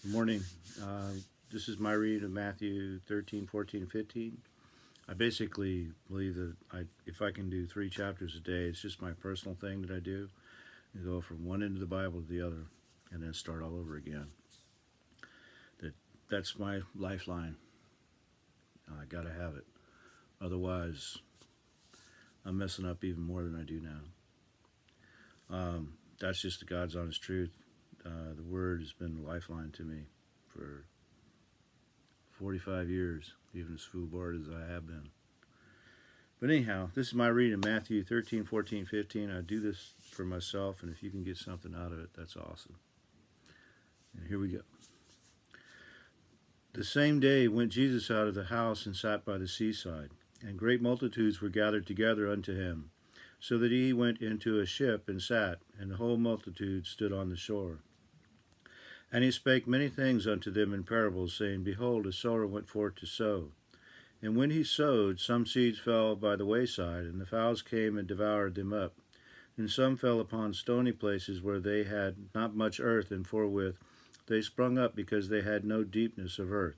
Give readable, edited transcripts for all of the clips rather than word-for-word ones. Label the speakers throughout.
Speaker 1: Good morning. This is my read of Matthew 13, 14, 15. I basically believe that if I can do 3 chapters a day, it's just my personal thing that I do. I go from one end of the Bible to the other and then start all over again. That's my lifeline. I got to have it. Otherwise, I'm messing up even more than I do now. That's just the God's honest truth. The Word has been a lifeline to me for 45 years, even as foolboard as I have been. But anyhow, this is my reading, Matthew 13, 14, 15. I do this for myself, and if you can get something out of it, that's awesome. And here we go. The same day went Jesus out of the house and sat by the seaside, and great multitudes were gathered together unto him, so that he went into a ship and sat, and the whole multitude stood on the shore. And he spake many things unto them in parables, saying, Behold, a sower went forth to sow. And when he sowed, some seeds fell by the wayside, and the fowls came and devoured them up. And some fell upon stony places where they had not much earth, and forthwith they sprung up, because they had no deepness of earth.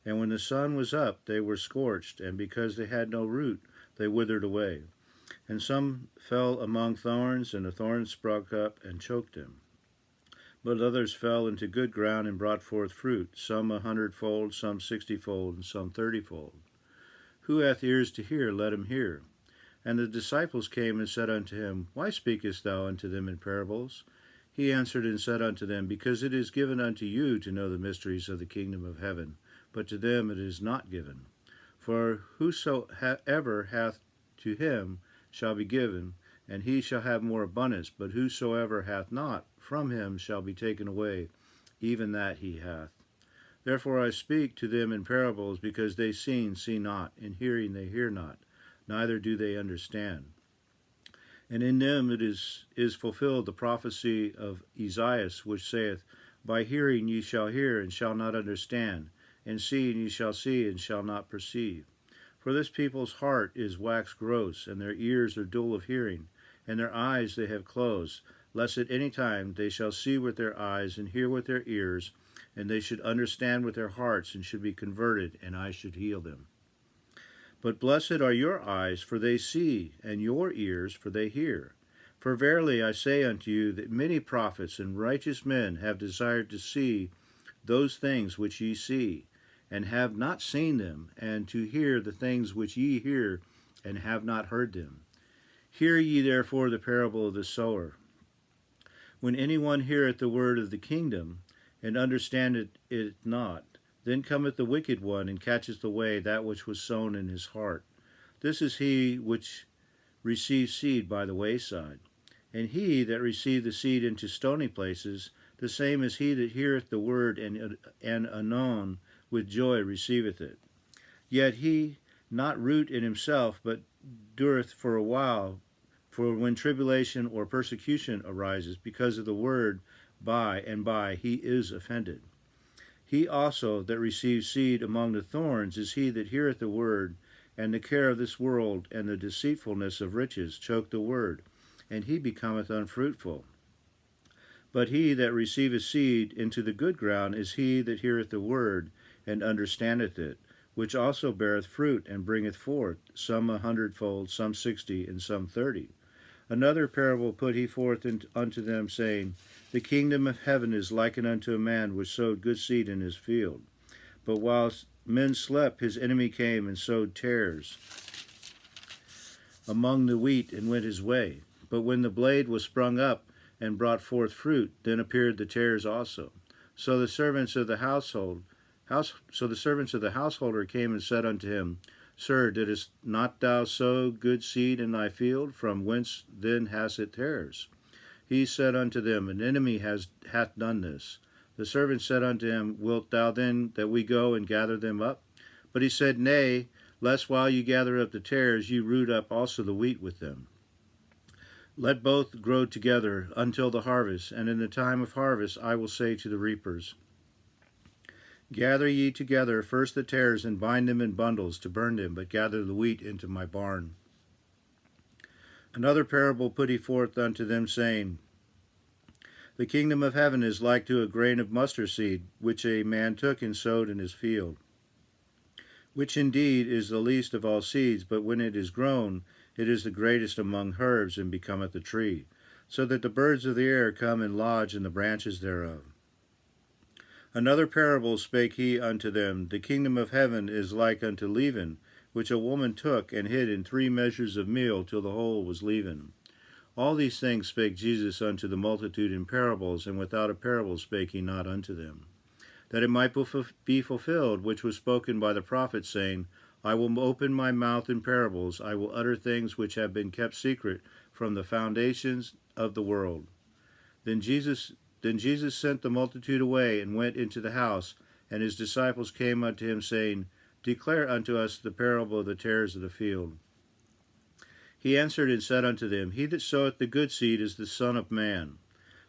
Speaker 1: And when the sun was up, they were scorched, and because they had no root, they withered away. And some fell among thorns, and the thorns sprung up and choked them. But others fell into good ground and brought forth fruit, some 100-fold, some 60-fold, and some 30-fold. Who hath ears to hear, let him hear. And the disciples came and said unto him, Why speakest thou unto them in parables? He answered and said unto them, Because it is given unto you to know the mysteries of the kingdom of heaven, but to them it is not given. For whosoever hath to him shall be given, and he shall have more abundance, but whosoever hath not, from him shall be taken away, even that he hath. Therefore I speak to them in parables, because they see not, and hearing they hear not, neither do they understand. And in them it is fulfilled the prophecy of Esaias, which saith, By hearing ye shall hear, and shall not understand, and seeing ye shall see, and shall not perceive. For this people's heart is waxed gross, and their ears are dull of hearing, and their eyes they have closed, lest at any time they shall see with their eyes, and hear with their ears, and they should understand with their hearts, and should be converted, and I should heal them. But blessed are your eyes, for they see, and your ears, for they hear. For verily I say unto you, that many prophets and righteous men have desired to see those things which ye see, and have not seen them, and to hear the things which ye hear, and have not heard them. Hear ye therefore the parable of the sower. When any one heareth the word of the kingdom, and understandeth it not, then cometh the wicked one, and catcheth away that which was sown in his heart. This is he which received seed by the wayside. And he that received the seed into stony places, the same is he that heareth the word, and anon with joy receiveth it. Yet he not root in himself, but dureth for a while. For when tribulation or persecution arises because of the word, by and by he is offended. He also that receives seed among the thorns is he that heareth the word, and the care of this world and the deceitfulness of riches choke the word, and he becometh unfruitful. But he that receiveth seed into the good ground is he that heareth the word, and understandeth it, which also beareth fruit, and bringeth forth, some 100-fold, some 60, and some 30. Another parable put he forth unto them, saying, The kingdom of heaven is likened unto a man which sowed good seed in his field. But whilst men slept, his enemy came and sowed tares among the wheat, and went his way. But when the blade was sprung up and brought forth fruit, then appeared the tares also. So the servants of the householder came and said unto him, Sir, didst not thou sow good seed in thy field? From whence then hast it tares? He said unto them, An enemy hath done this. The servant said unto him, Wilt thou then that we go and gather them up? But he said, Nay, lest while you gather up the tares, you root up also the wheat with them. Let both grow together until the harvest, and in the time of harvest I will say to the reapers, Gather ye together first the tares, and bind them in bundles to burn them, but gather the wheat into my barn. Another parable put he forth unto them, saying, The kingdom of heaven is like to a grain of mustard seed, which a man took and sowed in his field, which indeed is the least of all seeds, but when it is grown, it is the greatest among herbs, and becometh a tree, so that the birds of the air come and lodge in the branches thereof. Another parable spake he unto them, The kingdom of heaven is like unto leaven, which a woman took and hid in 3 measures of meal till the whole was leaven. All these things spake Jesus unto the multitude in parables, and without a parable spake he not unto them, that it might be fulfilled which was spoken by the prophet, saying, I will open my mouth in parables, I will utter things which have been kept secret from the foundations of the world. Then Jesus sent the multitude away, and went into the house, and his disciples came unto him, saying, Declare unto us the parable of the tares of the field. He answered and said unto them, He that soweth the good seed is the Son of Man.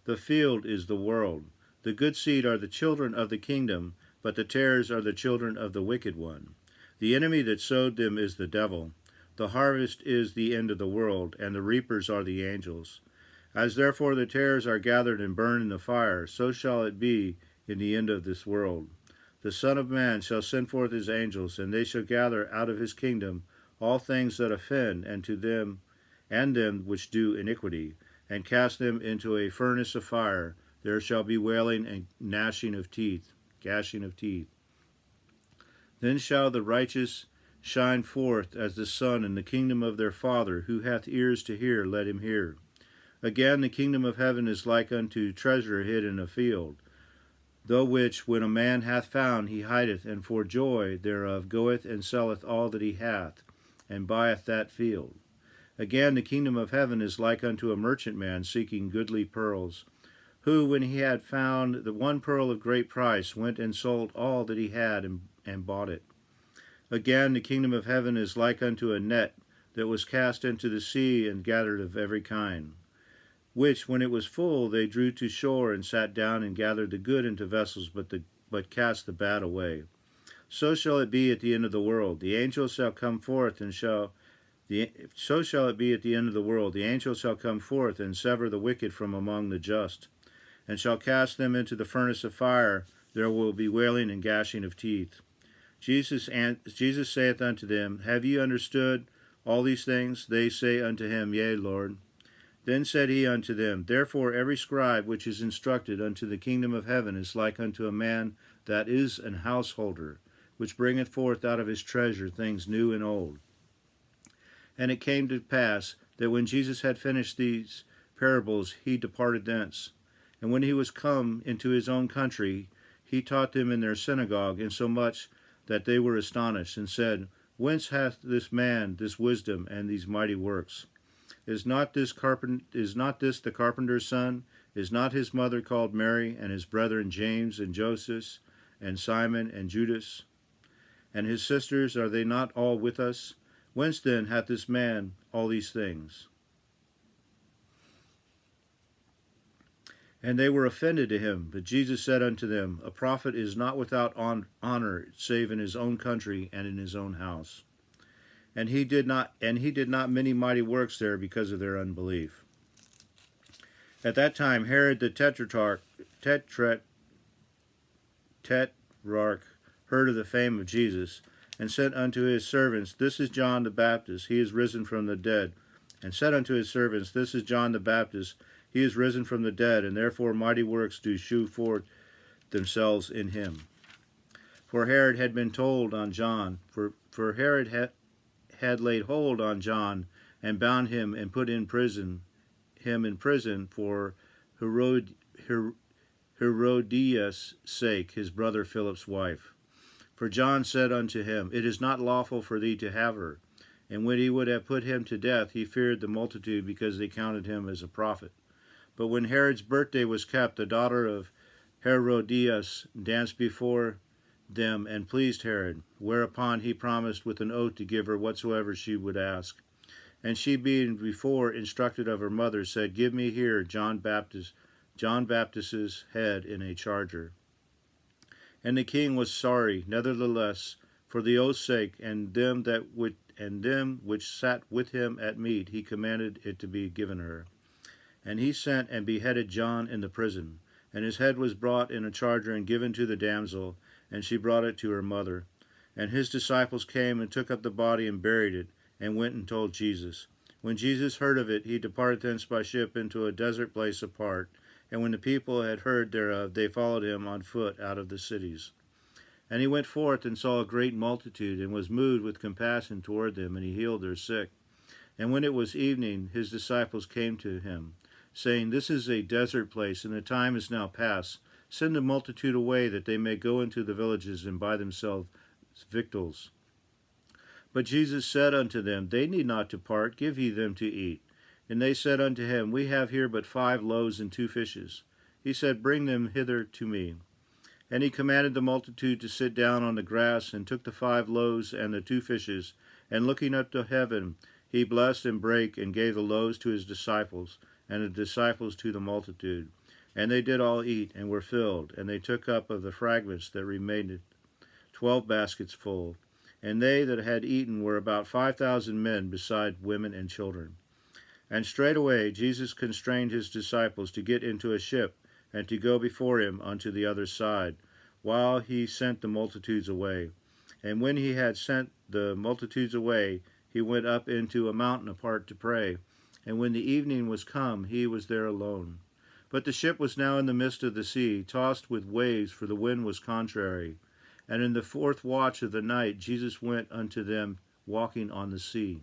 Speaker 1: The field is the world. The good seed are the children of the kingdom, but the tares are the children of the wicked one. The enemy that sowed them is the devil. The harvest is the end of the world, and the reapers are the angels. As therefore the tares are gathered and burned in the fire, so shall it be in the end of this world. The Son of Man shall send forth his angels, and they shall gather out of his kingdom all things that offend, and them which do iniquity, and cast them into a furnace of fire. There shall be wailing and gashing of teeth. Then shall the righteous shine forth as the sun in the kingdom of their Father. Who hath ears to hear, let him hear. Again, the kingdom of heaven is like unto treasure hid in a field, the which, when a man hath found, he hideth, and for joy thereof goeth and selleth all that he hath, and buyeth that field. Again, the kingdom of heaven is like unto a merchantman seeking goodly pearls, who, when he had found the one pearl of great price, went and sold all that he had, and bought it. Again, the kingdom of heaven is like unto a net that was cast into the sea, and gathered of every kind, which, when it was full, they drew to shore, and sat down, and gathered the good into vessels, but cast the bad away. So shall it be at the end of the world. The angels shall come forth, so shall it be at the end of the world. The angels shall come forth, and sever the wicked from among the just, and shall cast them into the furnace of fire. There will be wailing and gnashing of teeth. Jesus saith unto them, Have ye understood all these things? They say unto him, Yea, Lord. Then said he unto them, Therefore every scribe which is instructed unto the kingdom of heaven is like unto a man that is an householder, which bringeth forth out of his treasure things new and old. And it came to pass that when Jesus had finished these parables, he departed thence. And when he was come into his own country, he taught them in their synagogue, insomuch that they were astonished, and said, Whence hath this man this wisdom and these mighty works? Is not this the carpenter's son? Is not his mother called Mary, and his brethren James and Joseph, and Simon and Judas? And his sisters, are they not all with us? Whence then hath this man all these things? And they were offended to him. But Jesus said unto them, A prophet is not without honor, save in his own country and in his own house. And he did not many mighty works there because of their unbelief. At that time Herod the Tetrarch heard of the fame of Jesus, and said unto his servants, This is John the Baptist, he is risen from the dead. And said unto his servants, This is John the Baptist, he is risen from the dead, and therefore mighty works do shew forth themselves in him. For Herod had been told on John, for Herod had laid hold on John, and bound him, and put him in prison for Herodias' sake, his brother Philip's wife. For John said unto him, It is not lawful for thee to have her. And when he would have put him to death, he feared the multitude, because they counted him as a prophet. But when Herod's birthday was kept, the daughter of Herodias danced before them, and pleased Herod, whereupon he promised with an oath to give her whatsoever she would ask. And she, being before instructed of her mother, said, Give me here John Baptist's head in a charger. And the king was sorry, nevertheless, for the oath's sake, and them which sat with him at meat, he commanded it to be given her. And he sent and beheaded John in the prison. And his head was brought in a charger and given to the damsel, and she brought it to her mother. And his disciples came and took up the body and buried it, and went and told Jesus. When Jesus heard of it, he departed thence by ship into a desert place apart. And when the people had heard thereof, they followed him on foot out of the cities. And he went forth and saw a great multitude, and was moved with compassion toward them, and he healed their sick. And when it was evening, his disciples came to him, saying, This is a desert place, and the time is now past. Send the multitude away, that they may go into the villages and buy themselves victuals. But Jesus said unto them, They need not depart, give ye them to eat. And they said unto him, We have here but 5 loaves and 2 fishes. He said, Bring them hither to me. And he commanded the multitude to sit down on the grass, and took the 5 loaves and the 2 fishes, and looking up to heaven, he blessed and brake, and gave the loaves to his disciples, and the disciples to the multitude. And they did all eat, and were filled. And they took up of the fragments that remained 12 baskets full. And they that had eaten were about 5,000 men, beside women and children. And straightway Jesus constrained his disciples to get into a ship, and to go before him unto the other side, while he sent the multitudes away. And when he had sent the multitudes away, he went up into a mountain apart to pray. And when the evening was come, he was there alone. But the ship was now in the midst of the sea, tossed with waves, for the wind was contrary. And in the 4th watch of the night Jesus went unto them walking on the sea.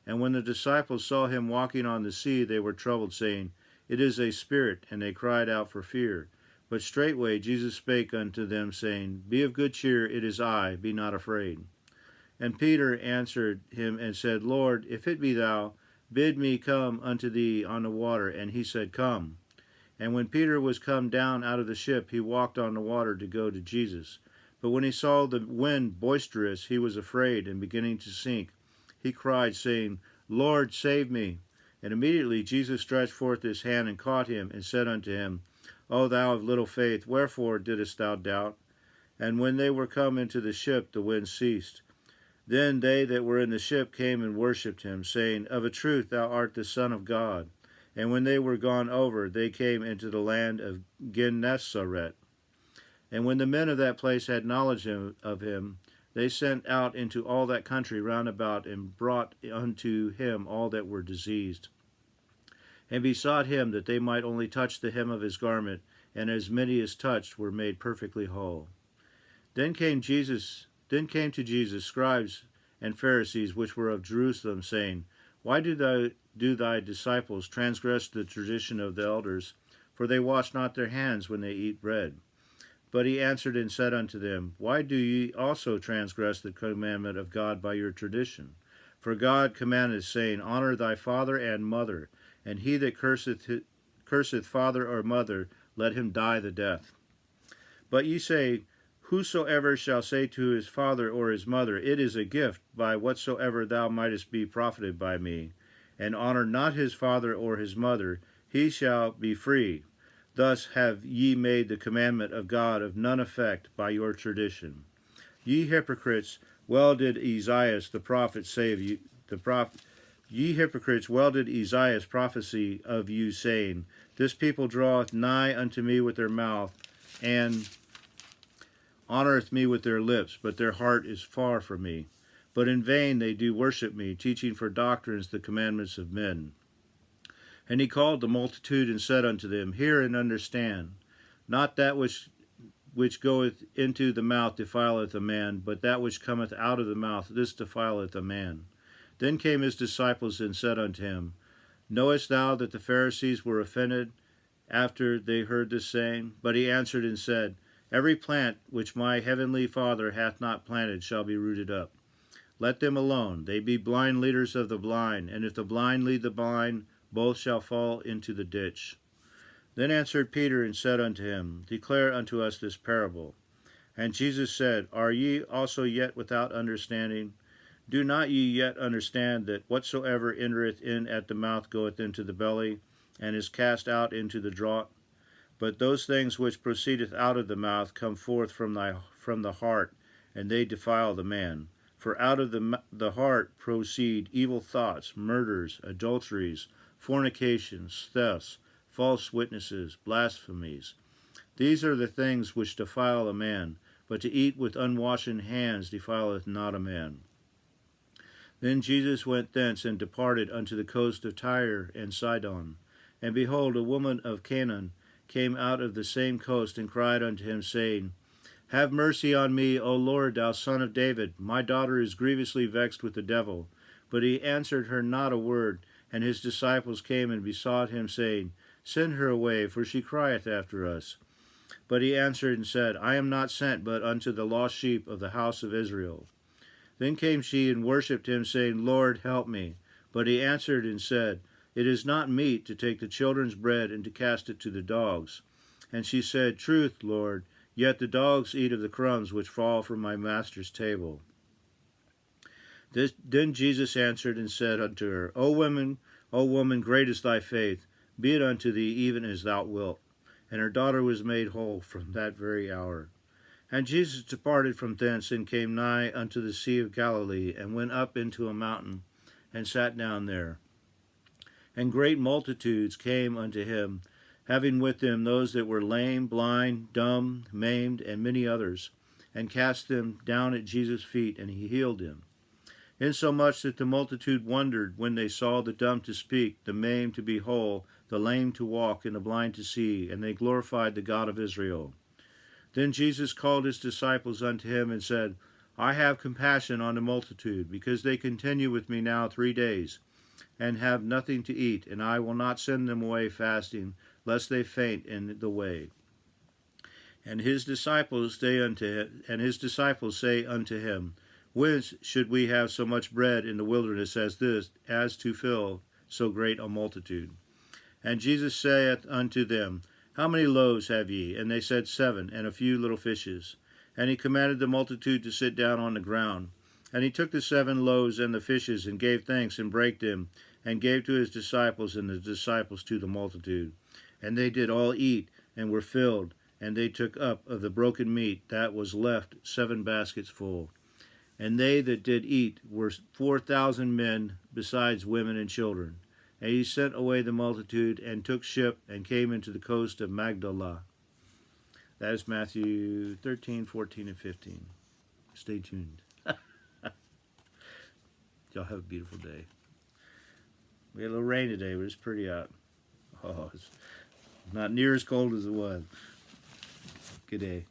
Speaker 1: And when the disciples saw him walking on the sea, they were troubled, saying, It is a spirit, and they cried out for fear. But straightway Jesus spake unto them, saying, Be of good cheer, it is I, be not afraid. And Peter answered him and said, Lord, if it be thou, bid me come unto thee on the water. And he said, Come. And when Peter was come down out of the ship, he walked on the water to go to Jesus. But when he saw the wind boisterous, he was afraid, and beginning to sink, he cried, saying, Lord, save me. And immediately Jesus stretched forth his hand and caught him, and said unto him, O thou of little faith, wherefore didst thou doubt? And when they were come into the ship, the wind ceased. Then they that were in the ship came and worshipped him, saying, Of a truth thou art the Son of God. And when they were gone over, they came into the land of Gennesaret. And when the men of that place had knowledge of him, they sent out into all that country round about, and brought unto him all that were diseased, and besought him that they might only touch the hem of his garment, and as many as touched were made perfectly whole. Then came to Jesus scribes and Pharisees, which were of Jerusalem, saying, Why do thy disciples transgress the tradition of the elders? For they wash not their hands when they eat bread. But he answered and said unto them, Why do ye also transgress the commandment of God by your tradition? For God commanded, saying, Honor thy father and mother, and he that curseth father or mother, let him die the death. But ye say, Whosoever shall say to his father or his mother, It is a gift, by whatsoever thou mightest be profited by me, and honor not his father or his mother, he shall be free. Thus have ye made the commandment of God of none effect by your tradition. Ye hypocrites, well did Esaias the prophet say of you, Ye hypocrites, well did Esaias prophesy of you, saying, This people draweth nigh unto me with their mouth, and honoreth me with their lips, but their heart is far from me. But in vain they do worship me, teaching for doctrines the commandments of men. And he called the multitude, and said unto them, Hear and understand. Not that which goeth into the mouth defileth a man, but that which cometh out of the mouth, this defileth a man. Then came his disciples, and said unto him, Knowest thou that the Pharisees were offended after they heard this saying? But he answered and said, Every plant which my heavenly Father hath not planted shall be rooted up. Let them alone. They be blind leaders of the blind, and if the blind lead the blind, both shall fall into the ditch. Then answered Peter and said unto him, Declare unto us this parable. And Jesus said, Are ye also yet without understanding? Do not ye yet understand that whatsoever entereth in at the mouth goeth into the belly, and is cast out into the draught? But those things which proceedeth out of the mouth come forth from the heart, and they defile the man. For out of the heart proceed evil thoughts, murders, adulteries, fornications, thefts, false witnesses, blasphemies. These are the things which defile a man, but to eat with unwashen hands defileth not a man. Then Jesus went thence and departed unto the coast of Tyre and Sidon. And behold, a woman of Canaan came out of the same coast, and cried unto him, saying, Have mercy on me, O Lord, thou son of David. My daughter is grievously vexed with the devil. But he answered her not a word. And his disciples came and besought him, saying, Send her away, for she crieth after us. But he answered and said, I am not sent but unto the lost sheep of the house of Israel. Then came she and worshipped him, saying, Lord, help me. But he answered and said, It is not meet to take the children's bread and to cast it to the dogs. And she said, Truth, Lord, yet the dogs eat of the crumbs which fall from my master's table. Then Jesus answered and said unto her, O woman, great is thy faith. Be it unto thee even as thou wilt. And her daughter was made whole from that very hour. And Jesus departed from thence, and came nigh unto the Sea of Galilee, and went up into a mountain, and sat down there. And great multitudes came unto him, having with them those that were lame, blind, dumb, maimed, and many others, and cast them down at Jesus' feet, and he healed them. Insomuch that the multitude wondered when they saw the dumb to speak, the maimed to be whole, the lame to walk, and the blind to see, and they glorified the God of Israel. Then Jesus called his disciples unto him, and said, I have compassion on the multitude, because they continue with me now 3 days, and have nothing to eat, and I will not send them away fasting, lest they faint in the way. And his disciples say unto him, Whence should we have so much bread in the wilderness as this, as to fill so great a multitude? And Jesus saith unto them, How many loaves have ye? And they said, 7, and a few little fishes. And he commanded the multitude to sit down on the ground. And he took the 7 loaves and the fishes, and gave thanks, and brake them, and gave to his disciples, and the disciples to the multitude. And they did all eat, and were filled. And they took up of the broken meat that was left 7 baskets full. And they that did eat were 4,000 men, besides women and children. And he sent away the multitude, and took ship, and came into the coast of Magdala. That is Matthew 13, 14, and 15. Stay tuned. Y'all have a beautiful day. We had a little rain today, but it's pretty out. Oh, it's not near as cold as it was. Good day.